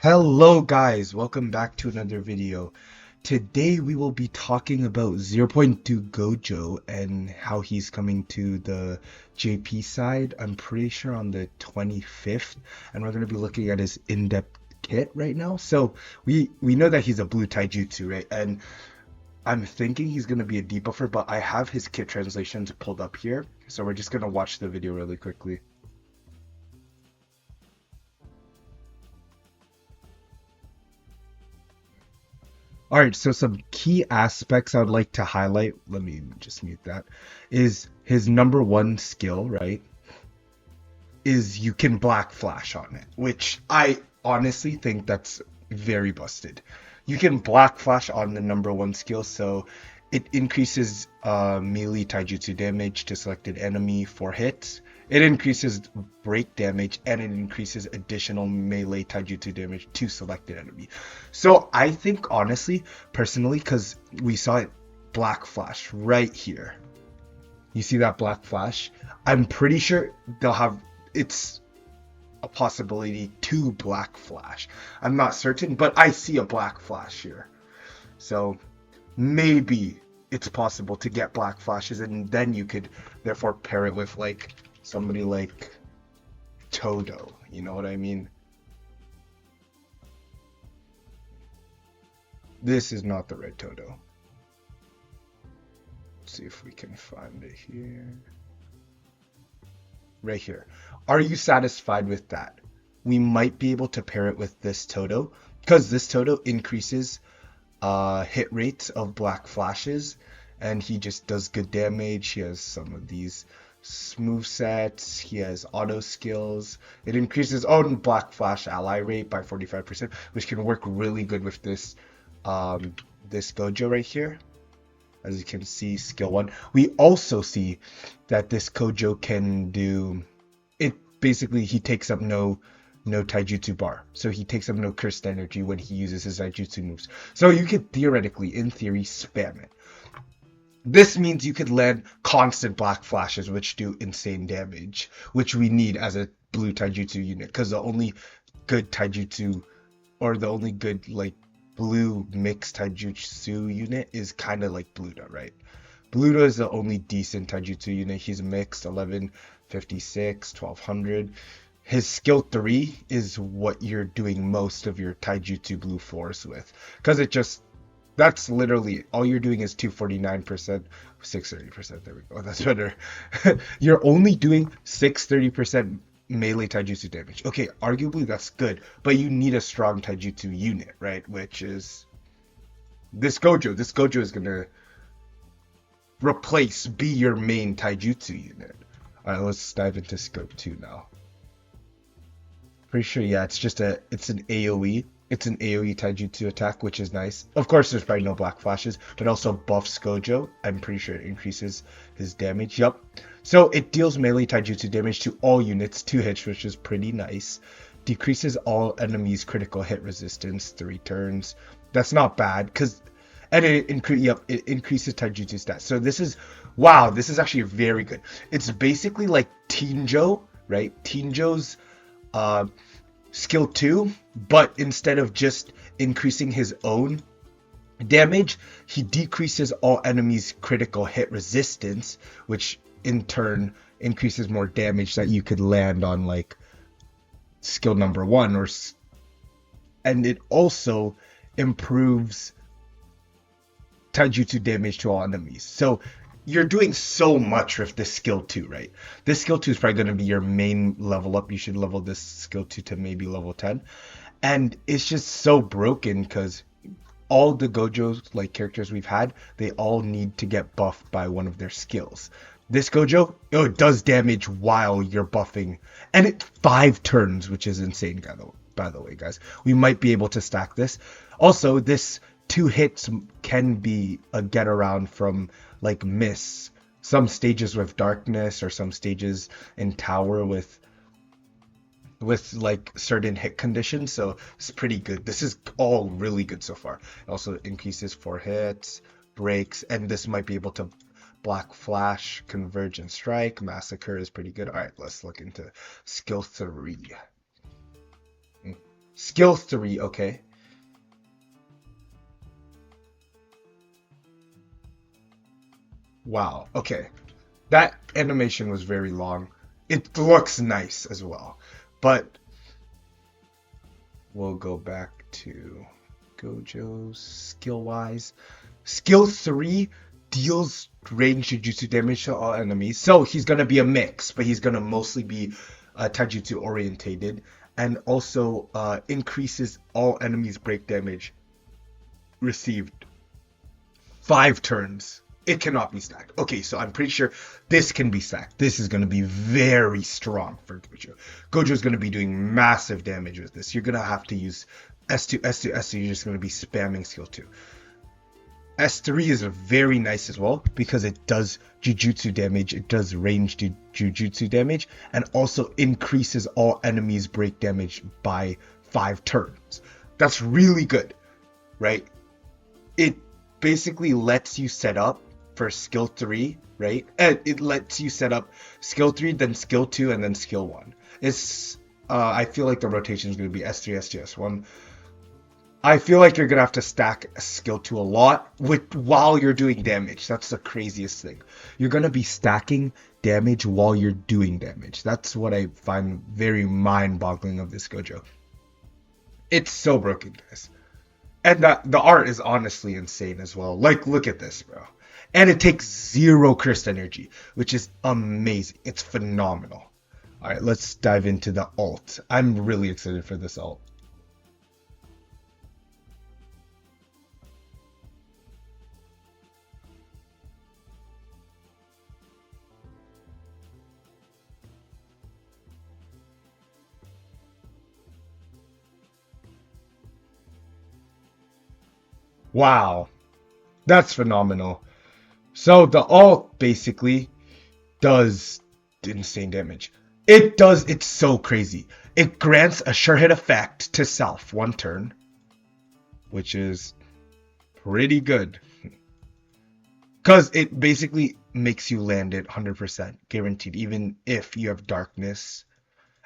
Hello guys, welcome back to another video. Today we will be talking about 0.2 Gojo and how he's coming to the JP side. I'm pretty sure on the 25th, and we're going to be looking at his in-depth kit right now. So we know that he's a blue taijutsu, right? And I'm thinking he's going to be a debuffer, but I have his kit translations pulled up here. So we're just going to watch the video really quickly. All right, so some key aspects I'd like to highlight, let me just mute that, is his number one skill, right? Is you can black flash on it, which I honestly think that's very busted. You can black flash on the number one skill, so it increases melee taijutsu damage to selected enemy for hits. It increases break damage and it increases additional melee taijutsu damage to selected enemy. So I think honestly, personally, because we saw it black flash right here. You see that black flash? I'm pretty sure they'll have it's a possibility to black flash. I'm not certain, but I see a black flash here. So maybe it's possible to get black flashes, and then you could therefore pair it with like somebody like Todo. You know what I mean? This is not the red Todo. Let's see if we can find it here. Right here. Are you satisfied with that? We might be able to pair it with this Todo, because this Todo increases hit rates of black flashes, and he just does good damage. He has some of these smooth sets, he has auto skills. It increases own black flash ally rate by 45%, which can work really good with this this Gojo right here. As you can see, skill 1. We also see that this Gojo can do it. Basically, he takes up no taijutsu bar, so he takes up no cursed energy when he uses his taijutsu moves. So you could theoretically, in theory, spam it. This means you could land constant black flashes, which do insane damage, which we need as a blue taijutsu unit, because the only good taijutsu, or the only good like blue mixed taijutsu unit is kind of like Bluta, right? Bluta is the only decent taijutsu unit. He's mixed 1156, 1200. His skill 3 is what you're doing most of your taijutsu blue force with, because it just, that's literally all you're doing is 249%, 630%. There we go. That's better. You're only doing 630% melee taijutsu damage. Okay, arguably that's good, but you need a strong taijutsu unit, right? Which is this Gojo. This Gojo is gonna be your main taijutsu unit. All right, let's dive into scope 2 now. Pretty sure, yeah, it's an AoE. It's an AoE taijutsu attack, which is nice. Of course, there's probably no black flashes, but also buffs Gojo. I'm pretty sure it increases his damage. Yup. So it deals melee taijutsu damage to all units, 2 hits, which is pretty nice. Decreases all enemies' critical hit resistance 3 turns. That's not bad, and it increases taijutsu stats. So this is, wow, this is actually very good. It's basically like Tinjo, right? Tinjo's skill 2, but instead of just increasing his own damage, he decreases all enemies' critical hit resistance, which in turn increases more damage that you could land on like skill number 1, and it also improves taijutsu damage to all enemies. So you're doing so much with this skill 2, right? This skill 2 is probably going to be your main level up. You should level this skill 2 to maybe level 10. And it's just so broken because all the Gojo's like characters we've had, they all need to get buffed by one of their skills. This Gojo, it does damage while you're buffing, and it 5 turns, which is insane, by the way, guys. We might be able to stack this. Also, this 2 hits can be a get around from like miss, some stages with darkness or some stages in tower with like certain hit conditions. So it's pretty good. This is all really good so far. It also increases 4 hits, breaks, and this might be able to black flash, converge, and strike. Massacre is pretty good. All right, let's look into skill 3. Skill 3, okay. Wow, okay. That animation was very long. It looks nice as well. But we'll go back to Gojo skill wise. Skill 3 deals range Jujutsu damage to all enemies. So he's gonna be a mix, but he's gonna mostly be Taijutsu orientated. And also increases all enemies break damage received 5 turns. It cannot be stacked. Okay, so I'm pretty sure this can be stacked. This is going to be very strong for Gojo. Gojo is going to be doing massive damage with this. You're going to have to use S2, S2, S2. You're just going to be spamming skill 2. S3 is very nice as well because it does Jujutsu damage, it does ranged Jujutsu damage, and also increases all enemies break damage by 5 turns. That's really good, right? It basically lets you set up for skill 3, right? And it lets you set up skill 3, then skill 2, and then skill 1. It's I feel like the rotation is going to be S3, S2, S1. I feel like you're going to have to stack skill 2 a lot while you're doing damage. That's the craziest thing. You're going to be stacking damage while you're doing damage. That's what I find very mind-boggling of this Gojo. It's so broken, guys. And the art is honestly insane as well. Like, look at this, bro. And it takes 0 cursed energy, which is amazing. It's phenomenal. All right, let's dive into the ult. I'm really excited for this ult. Wow, that's phenomenal. So the ult basically does insane damage. It's so crazy. It grants a sure hit effect to self 1 turn, which is pretty good. Because it basically makes you land it 100% guaranteed, even if you have darkness.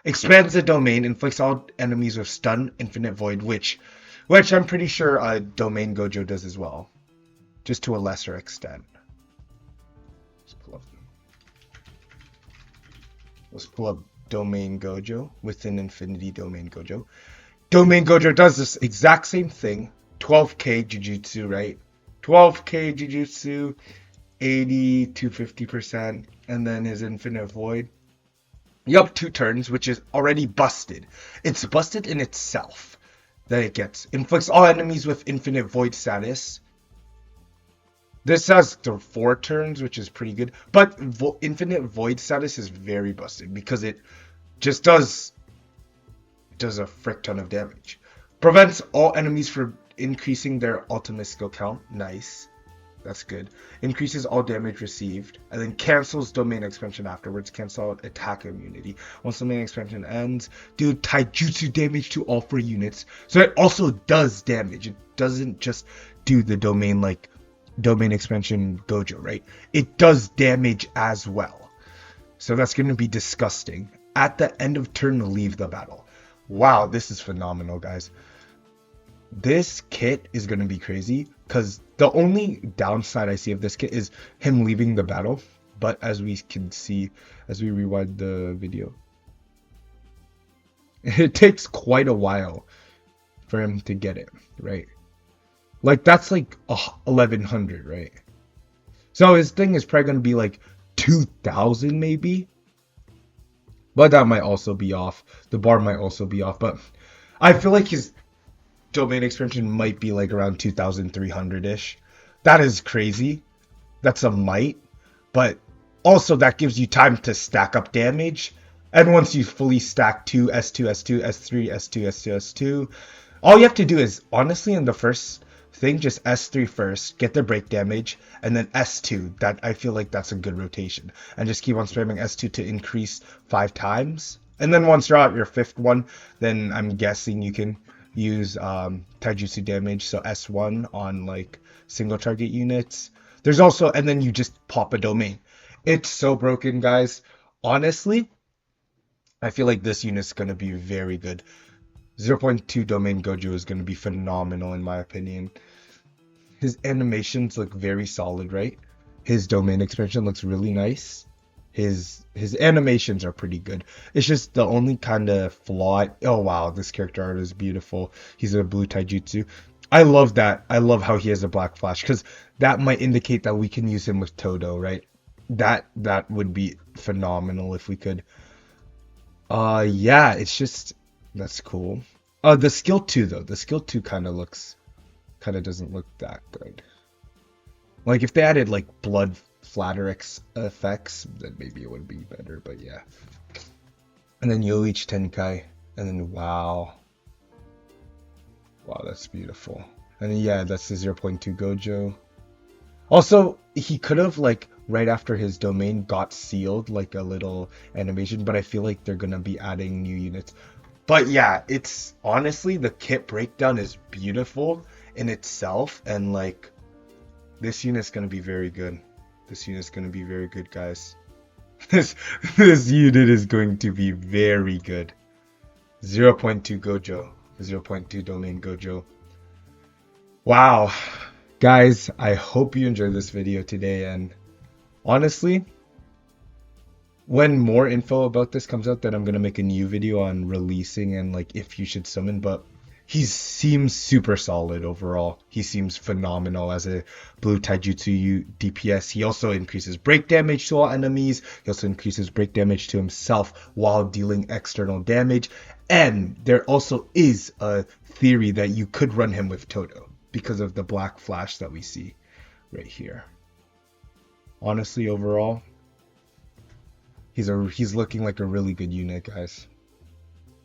Expands the domain, inflicts all enemies with stun, infinite void, which I'm pretty sure domain Gojo does as well, just to a lesser extent. Let's pull up domain Gojo within Infinity Domain Gojo. Domain Gojo does this exact same thing. 12k Jujutsu, right? 12k Jujutsu, 80 to 50%, and then his Infinite Void. Yup, 2 turns, which is already busted. It's busted in itself that it gets. Inflicts all enemies with Infinite Void status. This has the 4 turns, which is pretty good. But Infinite Void status is very busted because it just does a frick ton of damage. Prevents all enemies from increasing their ultimate skill count. Nice. That's good. Increases all damage received. And then cancels domain expansion afterwards. Cancel attack immunity. Once domain expansion ends, do taijutsu damage to all 4 units. So it also does damage. It doesn't just do the domain like domain expansion Gojo, right? It does damage as well. So that's going to be disgusting. At the end of turn, leave the battle. Wow, this is phenomenal, guys. This kit is going to be crazy because the only downside I see of this kit is him leaving the battle. But as we can see, as we rewind the video, it takes quite a while for him to get it, right? Like, that's like 1100, right? So his thing is probably going to be like 2000 maybe. But that might also be off. The bar might also be off. But I feel like his domain expansion might be like around 2300-ish. That is crazy. That's a might. But also that gives you time to stack up damage. And once you fully stack 2, S2, S2, S3, S2, S2, S2, all you have to do is, honestly, in the first thing, just S3 first, get the break damage, and then S2. That I feel like that's a good rotation. And just keep on spamming S2 to increase 5 times. And then once you're at your 5th one, then I'm guessing you can use taijutsu damage, so S1 on like single target units. There's also, and then you just pop a domain. It's so broken, guys. Honestly, I feel like this unit's gonna be very good. 0.2 domain Gojo is going to be phenomenal in my opinion. His animations look very solid, right? His domain expansion looks really nice. His animations are pretty good. It's just the only kind of flaw. Oh wow, this character art is beautiful. He's a blue taijutsu. I love that. I love how he has a black flash because that might indicate that we can use him with Todo, right? That would be phenomenal if we could. Yeah, it's just that's cool. The skill 2 though. The skill 2 kind of doesn't look that good. Like if they added like blood flatter effects, then maybe it would be better. But yeah. And then Yoichi Tenkai, and then wow, that's beautiful. And then yeah, that's the 0.2 Gojo. Also, he could have like right after his domain got sealed like a little animation, but I feel like they're gonna be adding new units. But yeah, it's honestly the kit breakdown is beautiful in itself, and like this unit's gonna be very good. This unit's gonna be very good, guys. This this unit is going to be very good. 0.2 Gojo. 0.2 domain Gojo. Wow. Guys, I hope you enjoyed this video today, and honestly, when more info about this comes out, then I'm gonna make a new video on releasing and like if you should summon, but he seems super solid overall. He seems phenomenal as a blue taijutsu DPS. He also increases break damage to all enemies. He also increases break damage to himself while dealing external damage. And there also is a theory that you could run him with Todo because of the black flash that we see right here. Honestly, overall, he's looking like a really good unit, guys.